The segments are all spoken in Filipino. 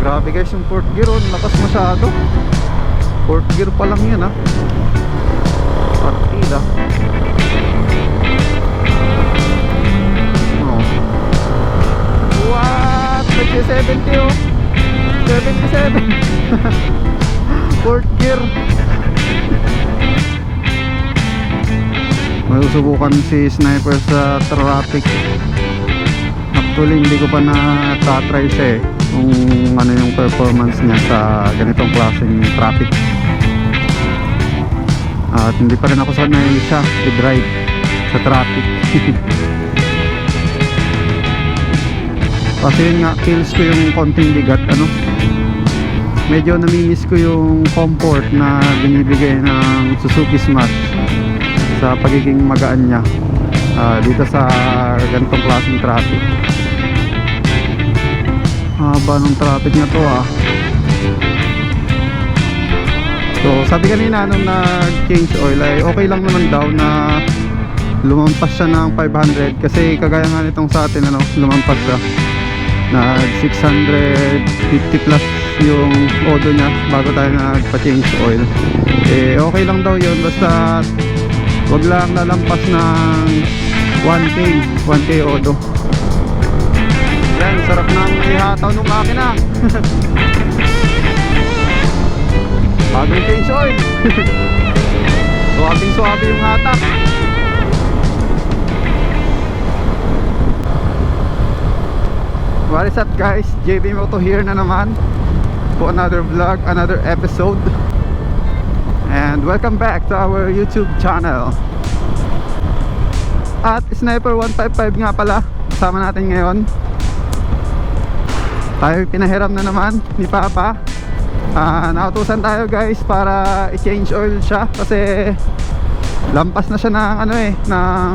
Grabe guys yung fourth gear, oh, lakas masyado. Fourth gear pa lang yun, ah. Partida. Oh. What? Nag-70, oh. 77. Fourth gear. Masusubukan si Sniper sa traffic. Actually hindi ko pa na-try siya eh, kung ano yung performance niya sa ganitong klaseng traffic. At hindi pa rin ako sanay siya i-drive sa traffic. Kasi yun nga, kills ko yung konting bigat, ano, medyo namimiss ko yung comfort na binibigay ng Suzuki Smash sa pagiging magaan niya dito sa ganitong klaseng traffic. Haba ng traffic na to, ah. So sabi kanina nung nag-change oil ay okay lang naman daw na lumampas siya ng 500, kasi kagaya nga nitong sa atin, ano, lumampas siya nag 650 plus yung odo niya bago tayo nagpa-change oil. Eh okay lang daw yun, basta wag lang lalampas ng 1k odo. Yan, sarap ng ihataw ng makina. Bagong change oil. Suwabing-suwabe yung hatak. What is up guys, JB Moto here na naman for another vlog, another episode. And welcome back to our YouTube channel. At Sniper 155 nga pala kasama natin ngayon. Tayo pinahiram na naman ni Papa. Nautusan tayo guys para i-change oil siya kasi lampas na siya ng ano eh, ng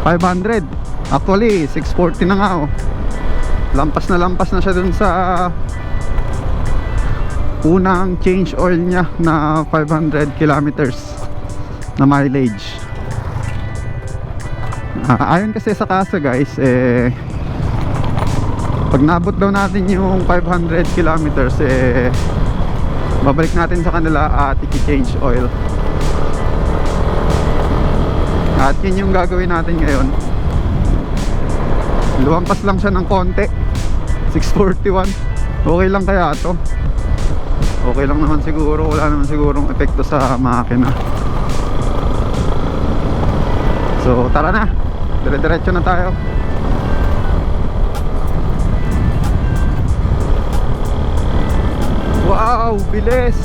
500. Actually 640 na nga, oh. Lampas na siya dun sa unang change oil niya na 500 kilometers na mileage. Ayon kasi sa kaso guys, eh pag nabot daw natin yung 500 kilometers, eh babalik natin sa kanila at i-change oil. At yun yung gagawin natin ngayon. Lumampas lang siya ng konti, 641. Okay lang kaya to? Okay lang naman siguro, wala naman sigurong epekto sa makina. So tara na, dire-diretso na tayo. Wow, bilis!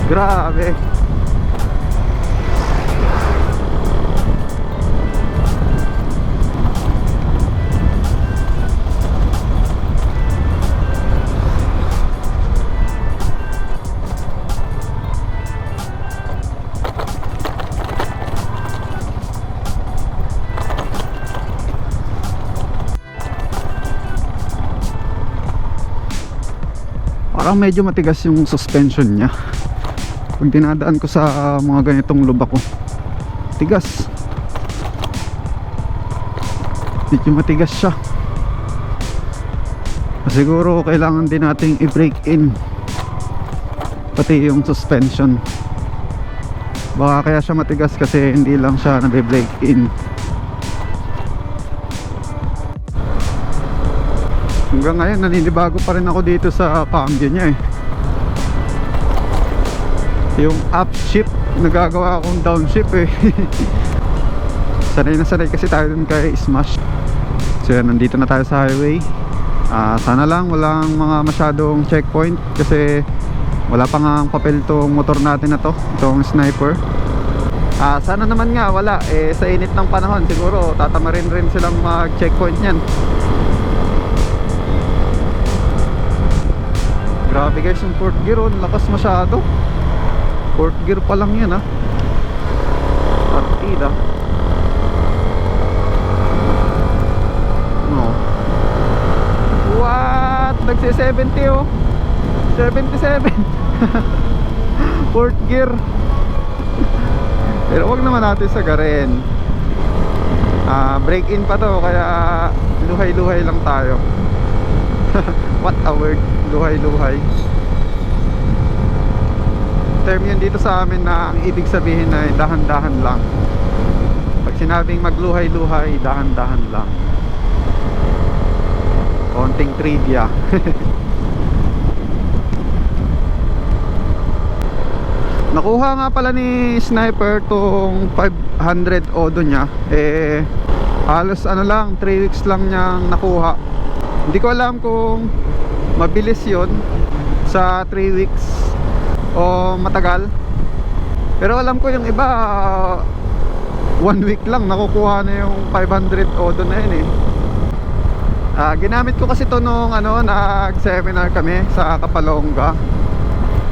Grabe! Parang medyo matigas yung suspension niya. Pag dinadaan ko sa mga ganitong lubak ko, tigas. Medyo matigas siya. Siguro kailangan din nating i-brake in pati yung suspension. Baka kaya siya matigas kasi hindi lang siya nabe-brake in. Hanggang ngayon naninibago pa rin ako dito sa cambio niya eh. Yung upshift, nagagawa akong downshift eh. Sanay na sanay kasi tayo dun kay Smash. So yan, nandito na tayo sa highway. Sana lang walang mga masyadong checkpoint kasi wala pa nga ang papel tong motor natin na to, itong Sniper. Sana naman nga wala eh, sa init ng panahon siguro tatamarin rin silang mag checkpoint nyan. Grabe guys yung fourth gear, oh, lakas masyado. Fourth gear pa lang yan, ah. Partida. No. What? Nagsi-70, oh. 77. Fourth gear. Pero wag naman natin sagarin. Break in pa to, kaya luhay-luhay lang tayo. What a word, luhay-luhay. Term yun dito sa amin na ang ibig sabihin ay dahan-dahan lang. Pag sinabing magluhay-luhay, dahan-dahan lang. Konting trivia. Nakuha nga pala ni Sniper tong 500 odo niya. Halos ano lang, 3 weeks lang niyang nakuha. Hindi ko alam kung mabilis yon sa 3 weeks o matagal. Pero alam ko yung iba 1 week lang nakukuha na yung 500 odo na yun Ginamit ko kasi to nung nag-seminar kami sa Kapalonga.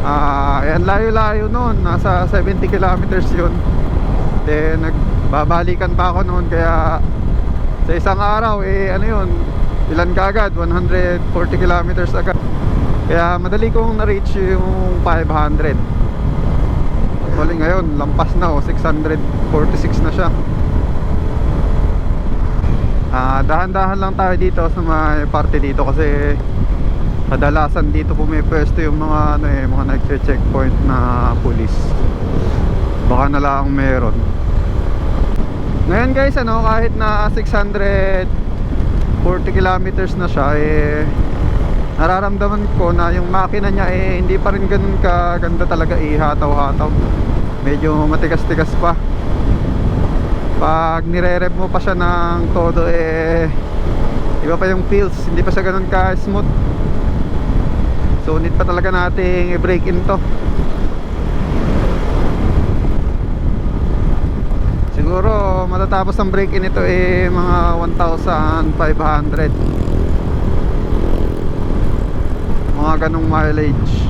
Ayan, layo-layo noon, nasa 70 kilometers yun. Then nagbabalikan pa ako noon, kaya sa isang araw ilan kagad, 140 kilometers agad. Kaya madali kong na-reach yung 500. Mali ngayon, lampas na 646 na siya. Dahan-dahan lang tayo dito sa may parte dito, kasi kadalasan dito pumipwesto yung mga mga nagche-checkpoint na pulis. Baka na lang meron. Ngayon guys, kahit na 640 kilometers na siya, nararamdaman ko na yung makina niya hindi pa rin ganun kaganda talaga ihataw-hataw. Medyo matigas-tigas pa. Pag nire-rev mo pa siya ng todo, iba pa yung feels, hindi pa siya ganun ka-smooth. So need pa talaga nating i-break in to. Siguro matatapos ang break in ito mga 1,500, mga ganong mileage.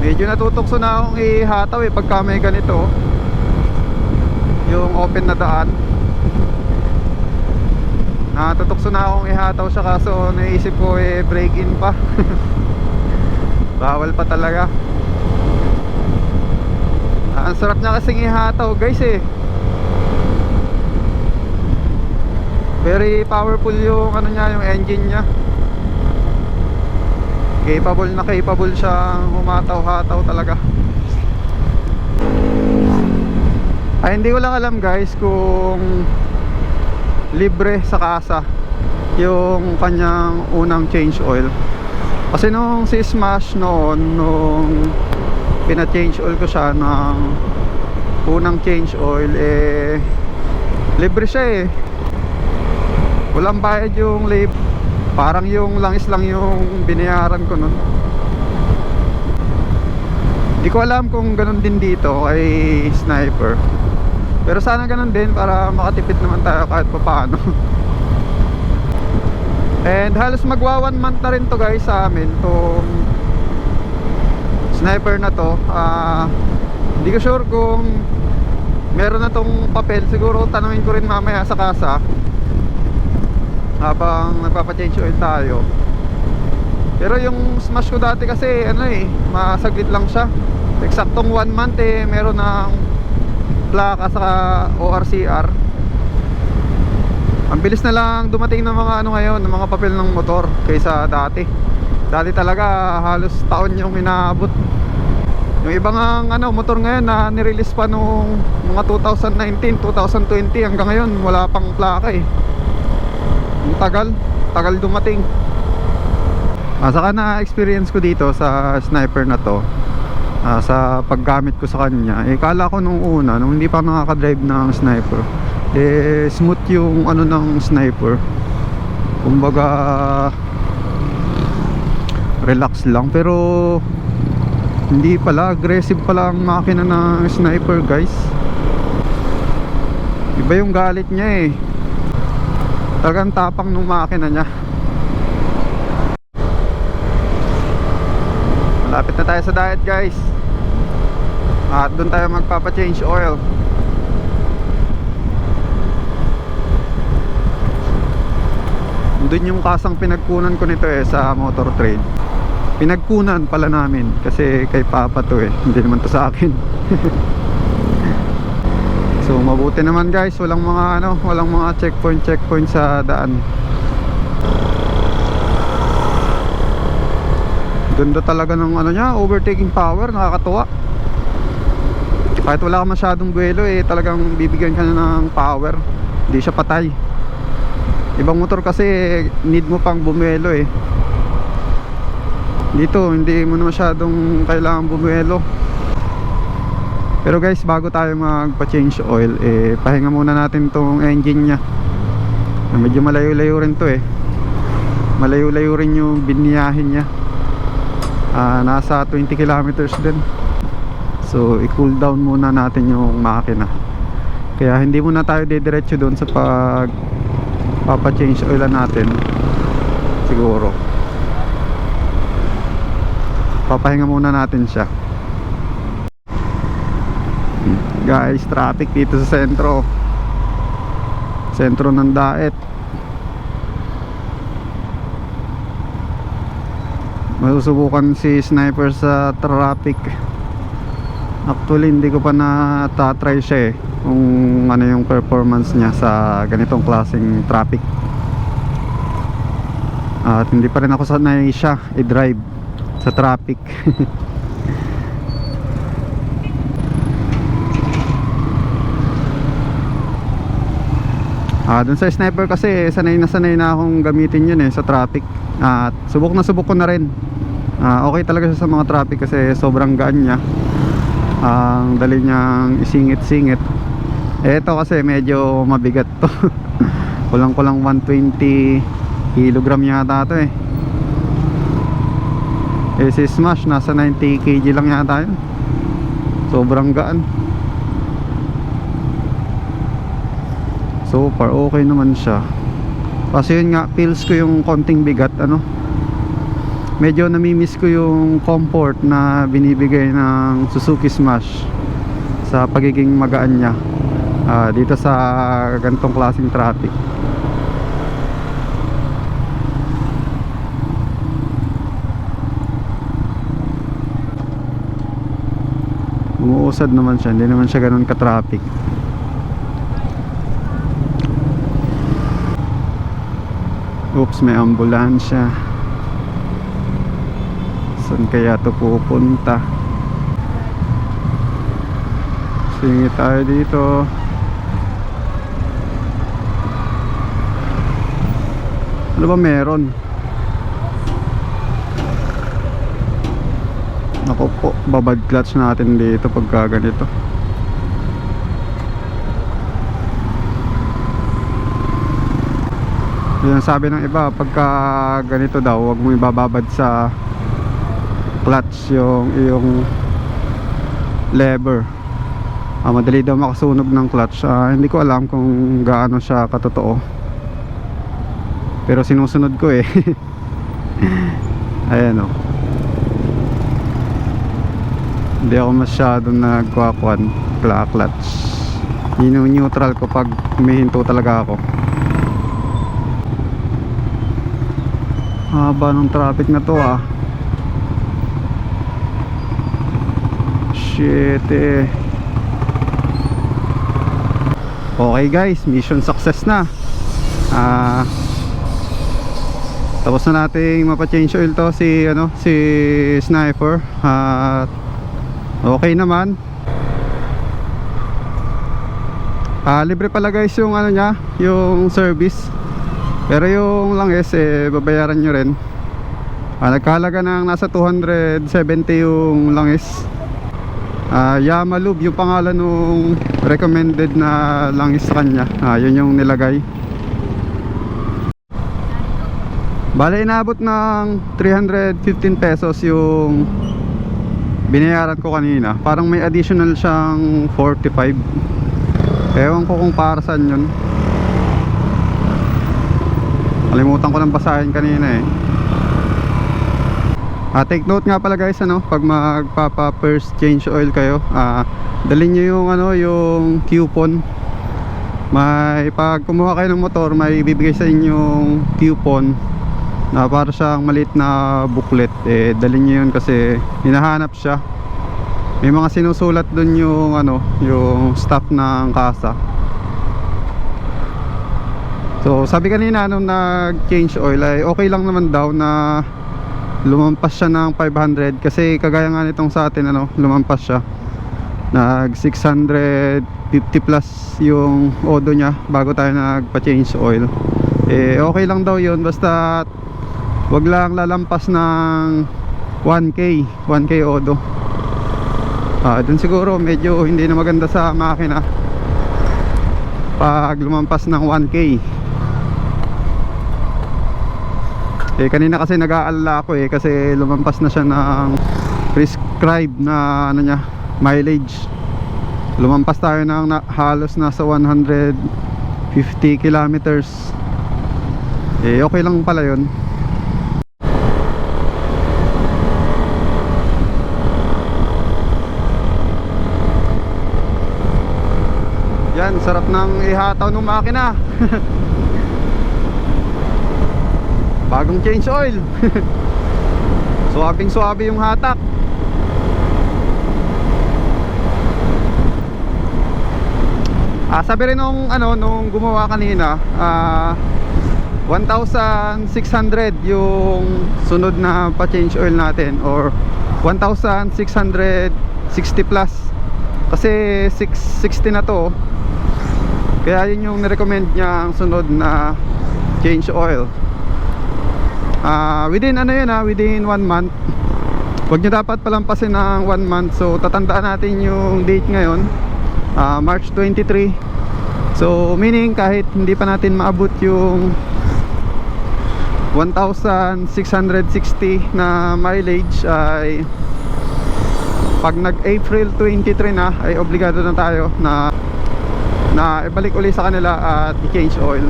Medyo natutokso na akong ihataw pagka may ganito, yung open na daan. Natutokso na akong ihataw siya, kaso naisip ko break in pa. Bawal pa talaga. Ang sarap niya kasing ihataw guys Very powerful yung niya, yung engine niya. Capable siyang humataw-hataw talaga. Hindi ko lang alam guys kung libre sa kasa yung kanyang unang change oil. Kasi nung si Smash noon, nung pina-change oil ko siya ng unang change oil, libre siya walang bayad yung libre. Parang yung langis lang yung binayaran ko nun. Hindi ko alam kung ganun din dito kay Sniper, pero sana ganun din para makatipid naman tayo kahit pa paano. And halos magwa 1 month na rin to guys sa amin, tong Sniper na to. Hindi ko sure kung meron na tong papel. Siguro tanungin ko rin mamaya sa kasa habang nagpapa-change oil tayo. Pero yung Smash ko dati kasi masaglit lang siya. Eksaktong 1 month meron ng plaka sa ORCR. Ang bilis na lang dumating ng mga ngayon, ng mga papel ng motor kaysa dati. Dati talaga halos taon yung inaabot. Yung ibang motor ngayon na nirelease pa nung mga 2019, 2020, hanggang ngayon wala pang plaka Ang tagal dumating. Saka na-experience ko dito sa Sniper na to, sa paggamit ko sa kanya, kala ko nung una, nung hindi pa nakaka-drive ng Sniper, smooth yung ng Sniper. Kumbaga relax lang, pero hindi pala, aggressive pala ang makina ng Sniper guys. Iba yung galit niya talagang tapang ng makina niya. Malapit na tayo sa diet guys, at doon tayo magpapa-change oil. Doon yung kasang pinagkunan ko nito sa Motor Trade. Pinagkunan pala namin kasi kay Papa to eh, hindi naman to sa akin. So mabuti naman guys, walang mga checkpoint sa daan. Ganda talaga ng niya, overtaking power, nakakatuwa. Kahit wala ka masyadong buwelo eh, talagang bibigyan ka na ng power. Hindi siya patay. Ibang motor kasi need mo pang bumuelo eh. Dito hindi mo na masyadong kailangan bumuelo. Pero guys, bago tayo magpa-change oil eh, pahinga muna natin tong engine nya. Medyo malayo-layo rin to eh. Malayo-layo rin yung biniyahin nya. Nasa 20 kilometers din. So i-cool down muna natin yung makina. Kaya hindi muna tayo didiretso doon sa papa-change oil natin. Siguro papahinga muna natin siya. Guys, traffic dito sa sentro ng Daet. Masusubukan si Sniper sa traffic. Actually hindi ko pa na-try siya eh, kung ano yung performance niya sa ganitong klaseng traffic. At hindi pa rin ako sanay siya i-drive sa traffic. Dun sa Sniper kasi sanay na akong gamitin yun eh sa traffic. At subok ko na rin. Okay talaga siya sa mga traffic kasi sobrang gaan niya. Ang dali niyang isingit-singit. Ito kasi medyo mabigat to. Kulang 120 kilogram yata to eh. Si Smash nasa 90 kg lang yata yun. Sobrang gaan. So far okay naman siya. Kasi yun nga, feels ko yung konting bigat medyo namimiss ko yung comfort na binibigay ng Suzuki Smash sa pagiging magaan niya dito sa ganitong klaseng traffic. Umuusad naman siya, hindi naman siya ganun ka-traffic. Oops, may ambulansya. Saan kaya ito pupunta? Singi tayo dito. Ano ba meron? Ako po, babad clutch natin dito pagka ganito. Yan sabi ng iba, pagka ganito daw, huwag mo ibababad sa clutch yung lever. Madali daw makasunog ng clutch. Hindi ko alam kung gaano siya katotoo, pero sinusunod ko eh. Ayan o. Hindi ako masyadong nagkwakuan clutch. Neutral ko pag humihinto talaga ako. Haba ng traffic na to Shit eh. Okay guys, mission success na. Tapos na nating mapa-change oil to si Sniper. Okay naman. Libre pala guys yung niya, yung service. Pero yung langis babayaran nyo rin. Nagkahalaga ng nasa 270 yung langis. Yamalube yung pangalan nung recommended na langis sa kanya. Yun yung nilagay. Bale inabot ng 315 pesos yung binayaran ko kanina. Parang may additional siyang 45. Ewan ko kung para saan yun. Kalimutan ko ng basahin kanina eh. Take note nga pala guys, pag magpapa first change oil kayo, dalhin nyo yung yung coupon. May pag kumuha kayo ng motor, may bibigay sa inyong coupon na para siyang maliit na booklet. Dalhin niyo yun kasi hinahanap siya. May mga sinusulat dun yung yung staff ng kasa. So sabi kanina nung nag-change oil ay okay lang naman daw na lumampas siya ng 500 kasi kagaya nga nitong sa atin lumampas siya. Nag 650 plus yung odo niya bago tayo nagpa-change oil. Okay lang daw yun basta wag lang lalampas ng 1k odo. Dun siguro medyo hindi na maganda sa makina pag lumampas ng 1k. Kanina kasi nag-aalala ako kasi lumampas na siya ng prescribed na niya, mileage. Lumampas tayo ng halos nasa 150 kilometers. Okay lang pala yun. Yan, sarap ng ihataw ng makina. Bagong change oil. Suwabing suwabe yung hatak. Sabi rin nung gumawa kanina, 1,600 yung sunod na pa-change oil natin or 1,660 plus kasi 660 na to. Kaya yun yung nirecommend niya ang sunod na change oil. Within within 1 month. Huwag nyo dapat palampasin ng 1 month. So tatandaan natin yung date ngayon, March 23. So meaning kahit hindi pa natin maabot yung 1,660 na mileage ay pag nag April 23 na ay obligado na tayo na ibalik uli sa kanila at i-change oil.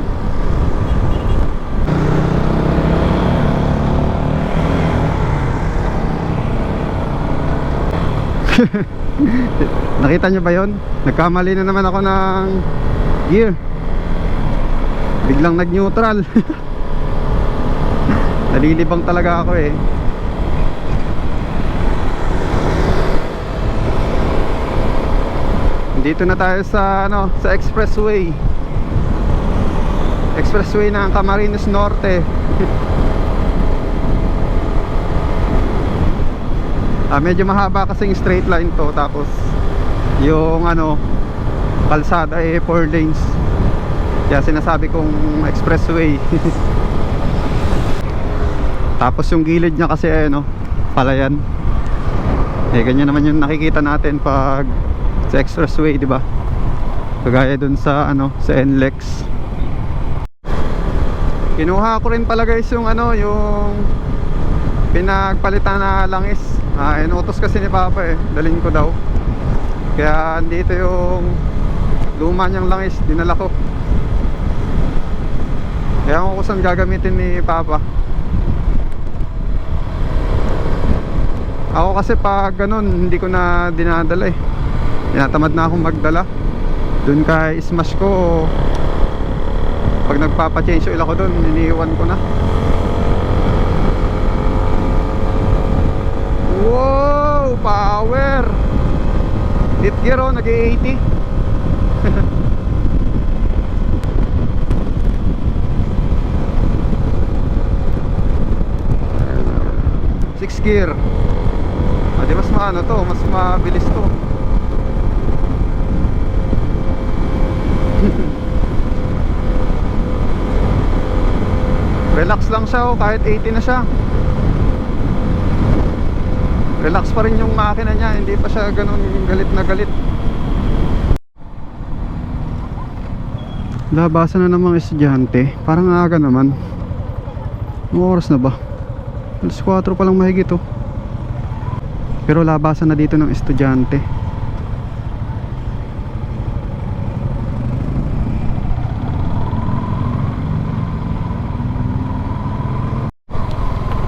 Nakita nyo ba yun? Nagkamali na naman ako ng gear. Biglang nag-neutral. Nalilibang talaga ako Dito na tayo sa sa expressway. Expressway ng Camarines Norte. Medyo mahaba kasing straight line to, tapos yung kalsada 4 lanes. Kaya sinasabi kong expressway. Tapos yung gilid niya kasi palayan. Ganyan naman yung nakikita natin pag sa expressway, di ba? Kagaya dun sa sa NLEX. Kinuha ko rin pala guys yung yung pinagpalitan na langis. Inutos kasi ni Papa dalhin ko daw. Kaya andito yung luma niyang langis, dinala ko. Kaya kung saan gagamitin ni Papa. Ako kasi pag ganun hindi ko na dinadala tinatamad na akong magdala. Dun kay smash ko, pag nagpapa-change oil ako dun, iniiwan ko na. Wow! Power! Hit gear nag-80. Six gear. Di mas mas mabilis to. Relax lang siya kahit 80 na siya. Relax pa rin yung makina niya, hindi pa siya ganun galit na galit. Labasan na ng mga estudyante. Parang aga naman. Anong oras na ba? Alas 4 pa lang mahigit Pero labasan na dito ng estudyante.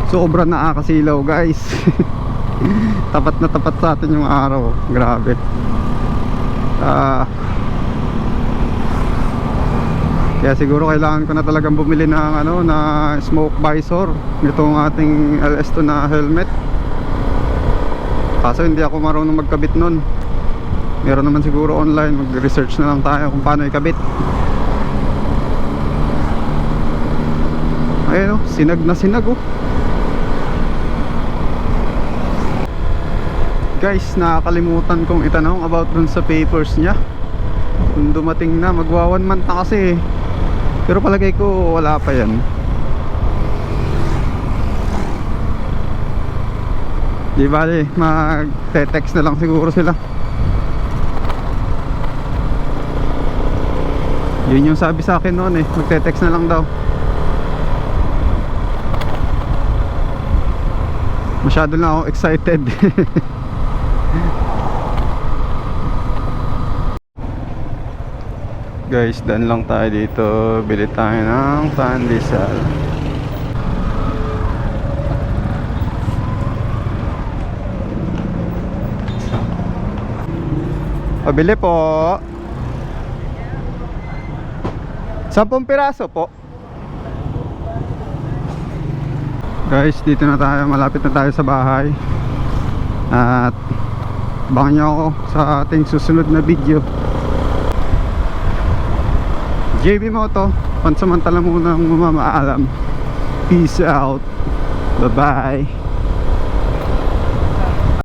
Sobrang nakakasilaw guys. Tapat na tapat sa atin yung araw. Grabe. Kaya siguro kailangan ko na talagang bumili ng ano, na smoke visor nitong ating LS2 na helmet. Kaso hindi ako marunong magkabit nun. Meron naman siguro online, mag-research na lang tayo kung paano ikabit. Ayun oh, sinag na sinag oh. Guys, nakakalimutan kong itanong about dun sa papers niya. Kung dumating na, magwa 1 month na kasi. Pero palagay ko wala pa yan. Di bale, mag-text na lang siguro sila. Yun yung sabi sa akin noon eh, magte-text na lang daw. Masyado na ako excited. Guys, daan lang tayo dito. Bili tayo ng pandesal. Pabili po. 10 piraso po. Guys, dito na tayo. Malapit na tayo sa bahay. At abangan nyo ako sa ating susunod na video. JB Moto, pansamantala munang mamamaalam. Peace out. Bye bye.